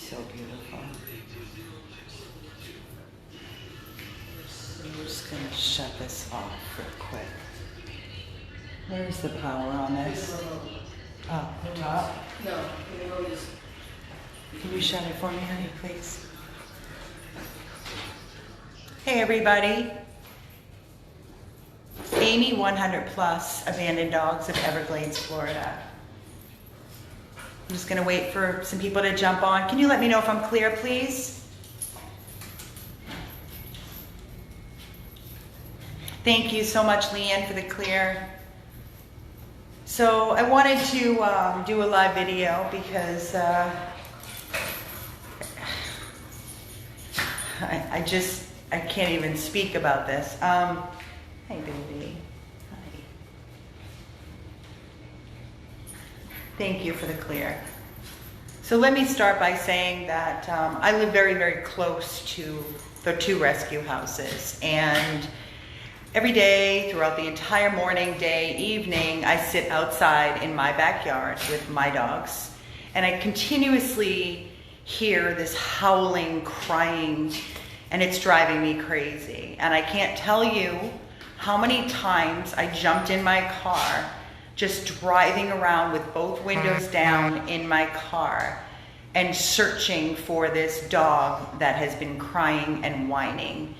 So beautiful. I'm just going to shut this off real quick. Where's the power on this? Oh, top? No, Can you shut it for me, honey, please? Hey, everybody. Amy, 100 plus abandoned dogs of Everglades, Florida. I'm just going to wait for some people to jump on. Can you let me know if I'm clear, please? Thank you so much, Leanne, for the clear. So I wanted to do a live video because I can't even speak about this. Hey, baby. Hi. Thank you for the clear. So let me start by saying that I live very, very close to the 2 rescue houses, and every day, throughout the entire morning, day, evening, I sit outside in my backyard with my dogs, and I continuously hear this howling, crying, and it's driving me crazy. And I can't tell you how many times I jumped in my car, just driving around with both windows down in my car and searching for this dog that has been crying and whining.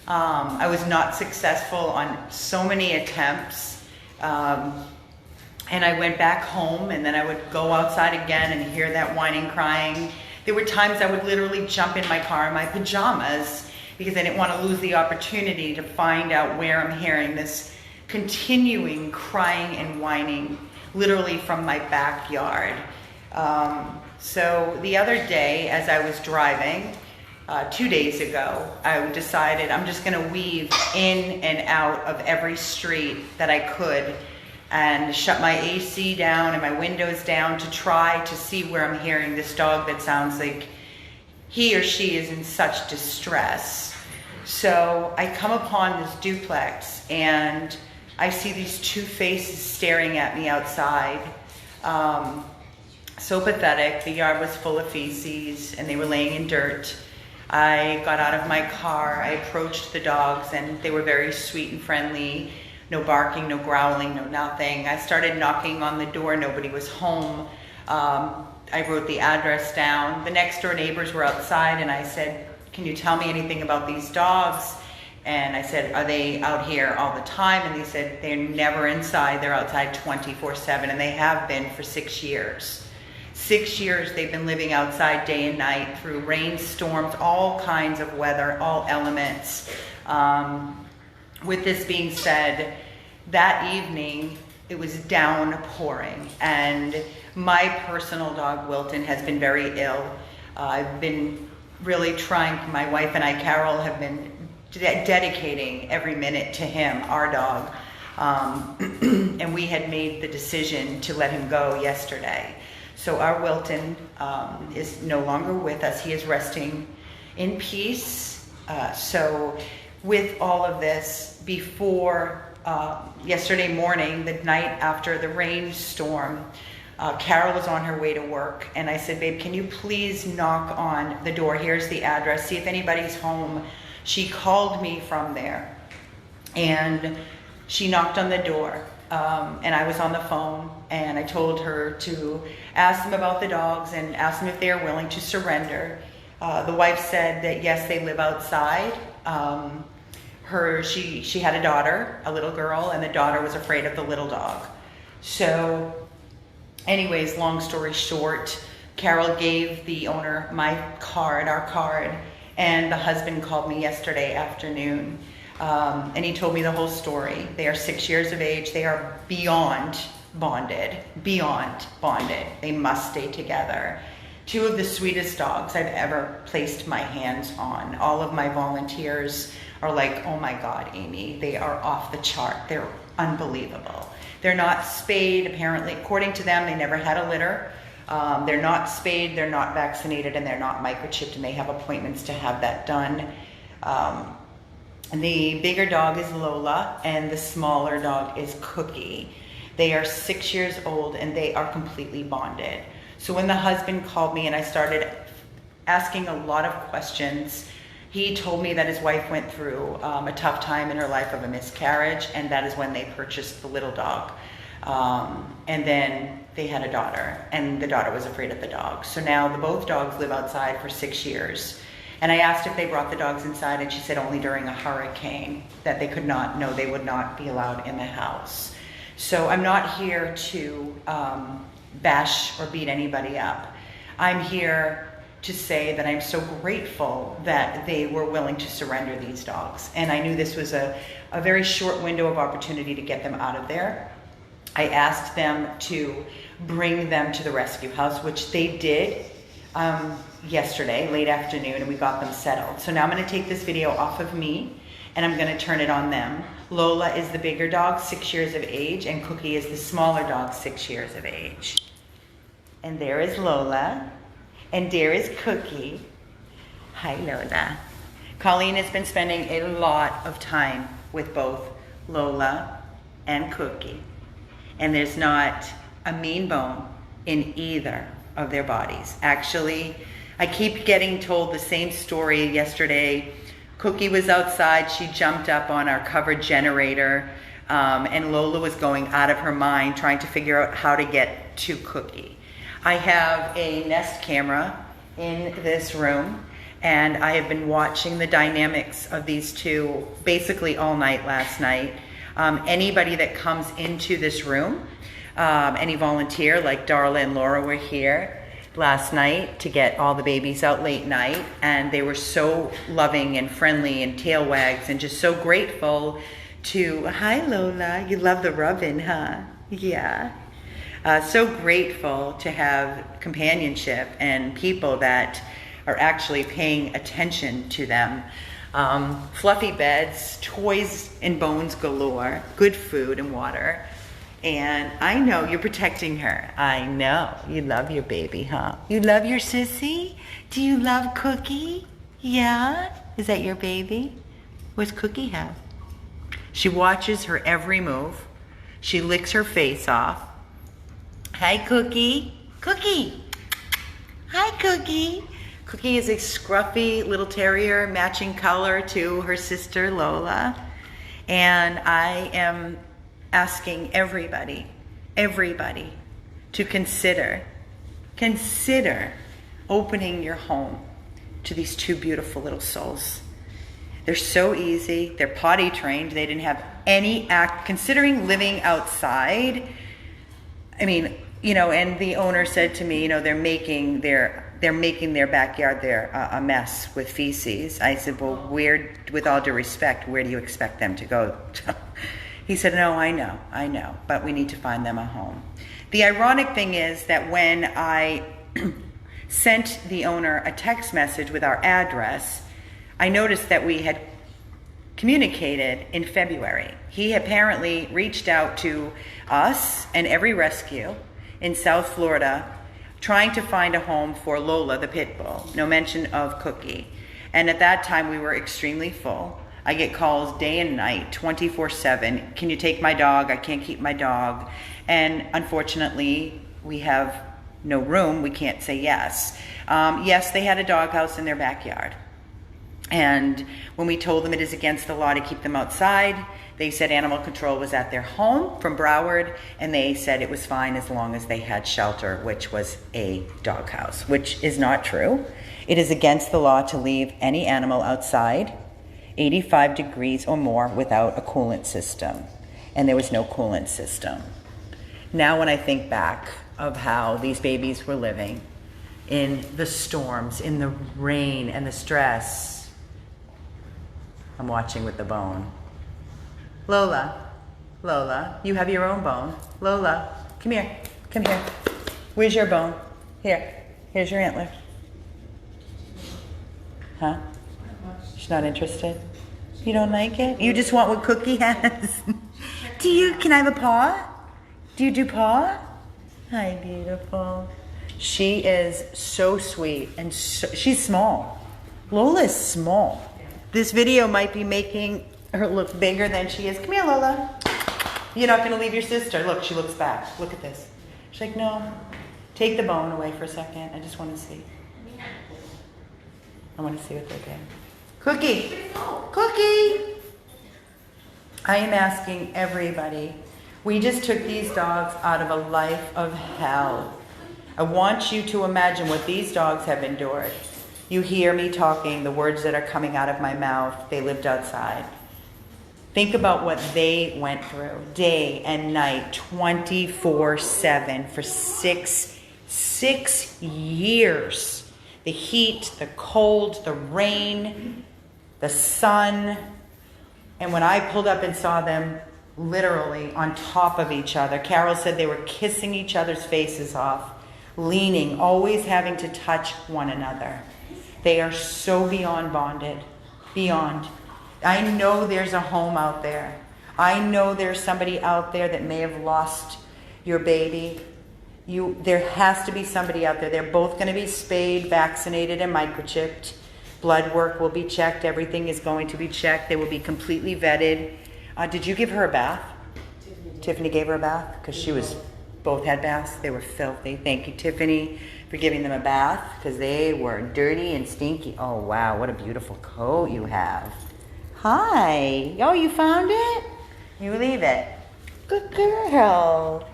I was not successful on so many attempts. And I went back home, and then I would go outside again and hear that whining, crying. There were times I would literally jump in my car in my pajamas because I didn't want to lose the opportunity to find out where I'm hearing this continuing crying and whining, literally from my backyard. So the other day, as I was driving, 2 days ago, I decided I'm just going to weave in and out of every street that I could and shut my AC down and my windows down to try to see where I'm hearing this dog that sounds like he or she is in such distress. So I come upon this duplex and I see these 2 faces staring at me outside. So pathetic. The yard was full of feces and they were laying in dirt. I got out of my car, I approached the dogs, and they were very sweet and friendly. No barking, no growling, no nothing. I started knocking on the door, nobody was home. I wrote the address down. The next door neighbors were outside, and I said, can you tell me anything about these dogs? And I said, are they out here all the time? And they said, they're never inside, they're outside 24/7, and they have been for 6 years. 6 years they've been living outside day and night through rain, storms, all kinds of weather, all elements. With this being said, that evening it was downpouring, and my personal dog Wilton has been very ill. I've been really trying, my wife and I, Carol, have been dedicating every minute to him, our dog. And we had made the decision to let him go yesterday. So our Wilton is no longer with us. He is resting in peace. So with all of this, before yesterday morning, the night after the rainstorm, Carol was on her way to work, and I said, babe, can you please knock on the door? Here's the address. See if anybody's home. She called me from there, and she knocked on the door. And I was on the phone, and I told her to ask them about the dogs and ask them if they are willing to surrender. The wife said that yes, they live outside. She had a daughter, a little girl, and the daughter was afraid of the little dog. So anyways, long story short, Carol gave the owner my card, our card, and the husband called me yesterday afternoon. And he told me the whole story. They are 6 years of age. They are beyond bonded. They must stay together. 2 of the sweetest dogs I've ever placed my hands on. All of my volunteers are like, oh my God, Amy, they are off the chart. They're unbelievable. They're not spayed, apparently. According to them, they never had a litter. They're not spayed, they're not vaccinated, and they're not microchipped, and they have appointments to have that done. And the bigger dog is Lola, and the smaller dog is Cookie. They are 6 years old, and they are completely bonded. So when the husband called me and I started asking a lot of questions. He told me that his wife went through a tough time in her life of a miscarriage, and that is when they purchased the little dog. And then they had a daughter, and the daughter was afraid of the dog. So now both dogs live outside for 6 years. And I asked if they brought the dogs inside, and she said only during a hurricane, that they could not, no, they would not be allowed in the house. So I'm not here to bash or beat anybody up. I'm here to say that I'm so grateful that they were willing to surrender these dogs. And I knew this was a very short window of opportunity to get them out of there. I asked them to bring them to the rescue house, which they did yesterday, late afternoon, and we got them settled. So now I'm gonna take this video off of me and I'm gonna turn it on them. Lola is the bigger dog, 6 years of age, and Cookie is the smaller dog, 6 years of age. And there is Lola, and there is Cookie. Hi, Lola. Colleen has been spending a lot of time with both Lola and Cookie, and there's not a mean bone in either of their bodies. Actually, I keep getting told the same story. Yesterday, Cookie was outside, she jumped up on our covered generator, and Lola was going out of her mind trying to figure out how to get to Cookie. I have a Nest camera in this room, and I have been watching the dynamics of these two basically all night last night. Anybody that comes into this room, any volunteer, like Darla and Laura were here last night to get all the babies out late night, and they were so loving and friendly and tail wags and just so grateful to, hi Lola, you love the rubbing, huh? Yeah. So grateful to have companionship and people that are actually paying attention to them. Fluffy beds, toys and bones galore, good food and water. And I know you're protecting her. I know. You love your baby, huh? You love your sissy? Do you love Cookie? Yeah? Is that your baby? What's Cookie have? She watches her every move. She licks her face off. Hi, Cookie. Cookie. Hi, Cookie. Cookie is a scruffy little terrier, matching color to her sister, Lola. And I am asking everybody to consider opening your home to these two beautiful little souls. They're so easy. They're potty trained. They didn't have any considering living outside. I mean, you know, and the owner said to me, you know, they're making their backyard a mess with feces. I said, well, where, with all due respect, where do you expect them to go? He said, no, I know, but we need to find them a home. The ironic thing is that when I sent the owner a text message with our address, I noticed that we had communicated in February. He apparently reached out to us and every rescue in South Florida trying to find a home for Lola, the pit bull. No mention of Cookie. And at that time, we were extremely full. I get calls day and night, 24/7. Can you take my dog? I can't keep my dog. And unfortunately, we have no room. We can't say yes. Yes, they had a doghouse in their backyard. And when we told them it is against the law to keep them outside, they said animal control was at their home from Broward, and they said it was fine as long as they had shelter, which was a doghouse, which is not true. It is against the law to leave any animal outside 85 degrees or more without a coolant system, and there was no coolant system. Now when I think back of how these babies were living in the storms, in the rain and the stress, I'm watching with the bone. Lola, you have your own bone. Lola, come here. Where's your bone? Here's your antler. Huh? She's not interested? You don't like it? You just want what Cookie has? Can I have a paw? Do you do paw? Hi, beautiful. She is so sweet and she's small. Lola is small. This video might be making her look bigger than she is. Come here, Lola. You're not gonna leave your sister. Look, she looks back. Look at this. She's like, no. Take the bone away for a second. I just wanna see. I want to see what they're doing. Cookie! Cookie! I am asking everybody. We just took these dogs out of a life of hell. I want you to imagine what these dogs have endured. You hear me talking, the words that are coming out of my mouth, they lived outside. Think about what they went through day and night, 24/7 for six years. The heat, the cold, the rain, the sun. And when I pulled up and saw them literally on top of each other, Carol said they were kissing each other's faces off, leaning, always having to touch one another. They are so beyond bonded, beyond. I know there's a home out there. I know there's somebody out there that may have lost your baby. There has to be somebody out there. They're both going to be spayed, vaccinated, and microchipped. Blood work will be checked. Everything is going to be checked. They will be completely vetted. Did you give her a bath? Tiffany gave her a bath because both had baths. They were filthy. Thank you, Tiffany, for giving them a bath because they were dirty and stinky. Oh, wow. What a beautiful coat you have. Hi. Oh, you found it? You leave it. Good girl.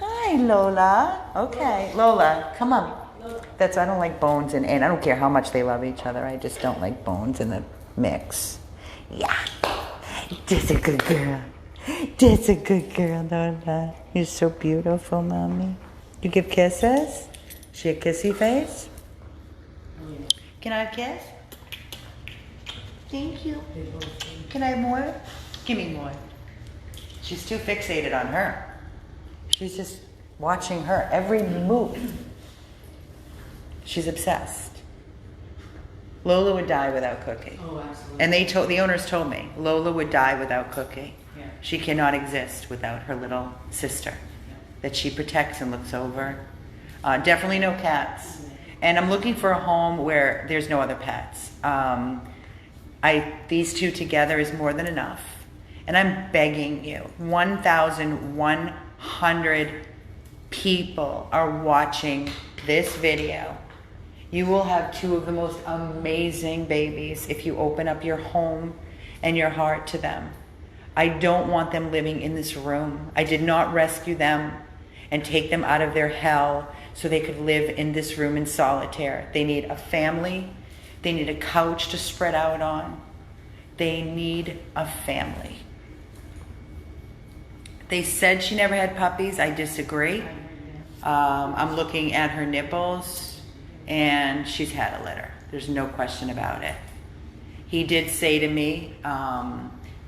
Hi, Lola. Okay. Lola, come on. I don't like bones and I don't care how much they love each other. I just don't like bones in the mix. Yeah. That's a good girl. That's a good girl, Lola. You're so beautiful, Mommy. You give kisses? She a kissy face? Can I have a kiss? Thank you. Can I have more? Give me more. She's too fixated on her. She's just watching her every move. She's obsessed. Lola would die without Cookie. Oh, absolutely. And the owners told me Lola would die without Cookie. Yeah. She cannot exist without her little sister that she protects and looks over. Definitely no cats. And I'm looking for a home where there's no other pets. These two together is more than enough. And I'm begging you, 1,100 people are watching this video. You will have two of the most amazing babies if you open up your home and your heart to them. I don't want them living in this room. I did not rescue them and take them out of their hell so they could live in this room in solitaire. They need a family. They need a couch to spread out on. They need a family. They said she never had puppies. I disagree. I'm looking at her nipples, and she's had a litter. There's no question about it. He did say to me,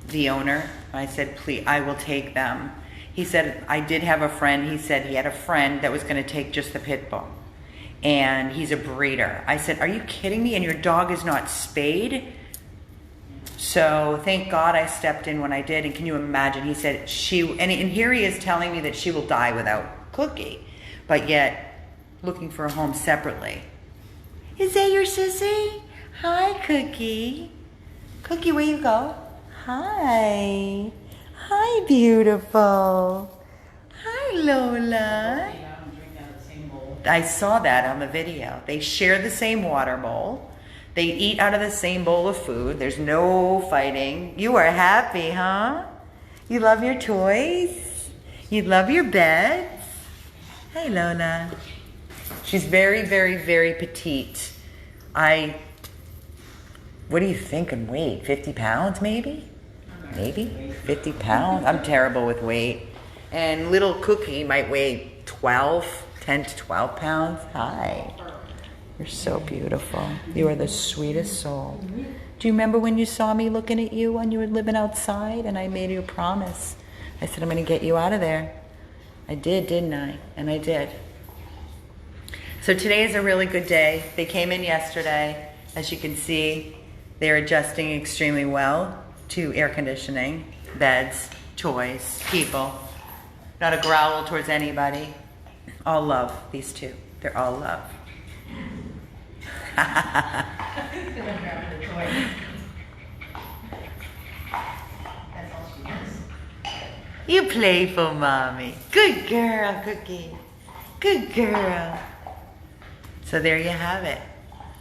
the owner, I said, please, I will take them. He said, I did have a friend. He said he had a friend that was going to take just the pit bull, and he's a breeder. I said, are you kidding me? And your dog is not spayed? So thank God I stepped in when I did. And can you imagine? He said and here he is telling me that she will die without Cookie, but yet looking for a home separately. Is that your sissy? Hi, Cookie. Cookie, where you go? Hi. Hi, beautiful. Hi, Lola. I saw that on the video. They share the same water bowl. They eat out of the same bowl of food. There's no fighting. You are happy, huh? You love your toys? You love your beds? Hey, Lola. She's very, very, very petite. What do you think in weight? 50 pounds, maybe? Maybe 50 pounds? I'm terrible with weight. And little Cookie might weigh 10 to 12 pounds. Hi. You're so beautiful. You are the sweetest soul. Do you remember when you saw me looking at you when you were living outside and I made you a promise? I said, I'm going to get you out of there. I did, didn't I? And I did. So today is a really good day. They came in yesterday. As you can see, they're adjusting extremely well to air conditioning, beds, toys, people. Not a growl towards anybody. All love, these two. They're all love. You playful mommy. Good girl, Cookie. Good girl. So there you have it.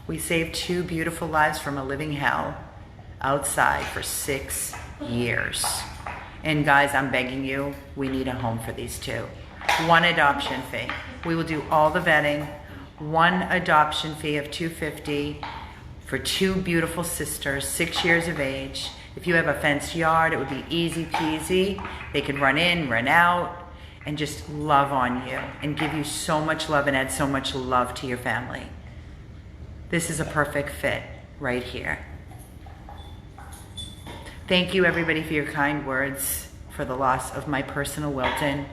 We saved 2 beautiful lives from a living hell outside for 6 years. And guys, I'm begging you, we need a home for these 2. 1 adoption fee. We will do all the vetting. 1 adoption fee of $250 for 2 beautiful sisters, 6 years of age. If you have a fenced yard, it would be easy peasy. They could run in, run out, and just love on you and give you so much love and add so much love to your family. This is a perfect fit right here. Thank you everybody for your kind words for the loss of my personal Wilton.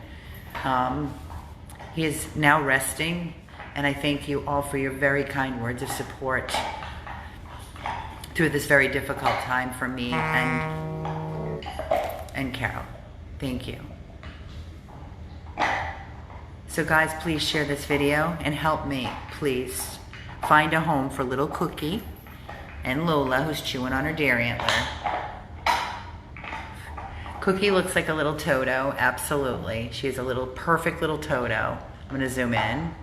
He is now resting, and I thank you all for your very kind words of support through this very difficult time for me and Carol. Thank you. So guys, please share this video and help me, please, find a home for little Cookie and Lola, who's chewing on her deer antler. Cookie looks like a little Toto, absolutely. She's a little, perfect little Toto. I'm gonna zoom in.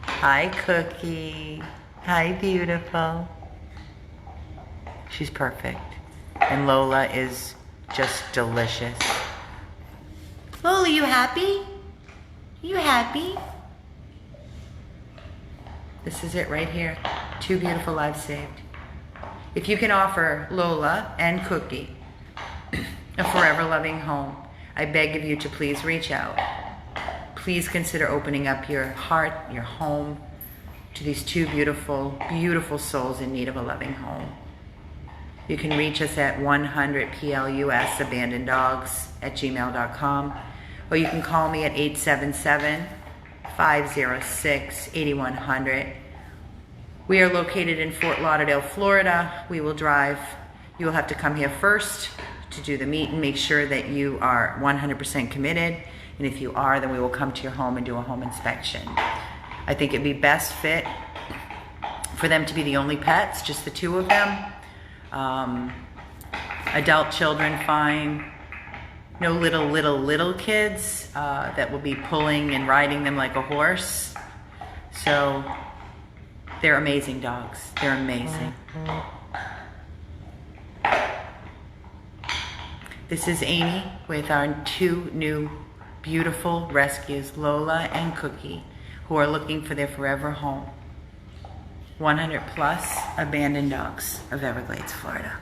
Hi, Cookie. Hi, beautiful. She's perfect. And Lola is just delicious. Lola, you happy? You happy? This is it right here. 2 beautiful lives saved. If you can offer Lola and Cookie a forever loving home, I beg of you to please reach out. Please consider opening up your heart, your home, to these 2 beautiful, beautiful souls in need of a loving home. You can reach us at 100PLUS@abandoneddogs@gmail.com, or you can call me at 877-506-8100. We are located in Fort Lauderdale, Florida. We will drive. You will have to come here first to do the meet and make sure that you are 100% committed. And if you are, then we will come to your home and do a home inspection. I think it'd be best fit for them to be the only pets, just the 2 of them. Adult children, fine. No little kids that will be pulling and riding them like a horse. So they're amazing dogs. They're amazing. This is Amy with our 2 new beautiful rescues, Lola and Cookie, who are looking for their forever home. 100 plus abandoned dogs of Everglades, Florida.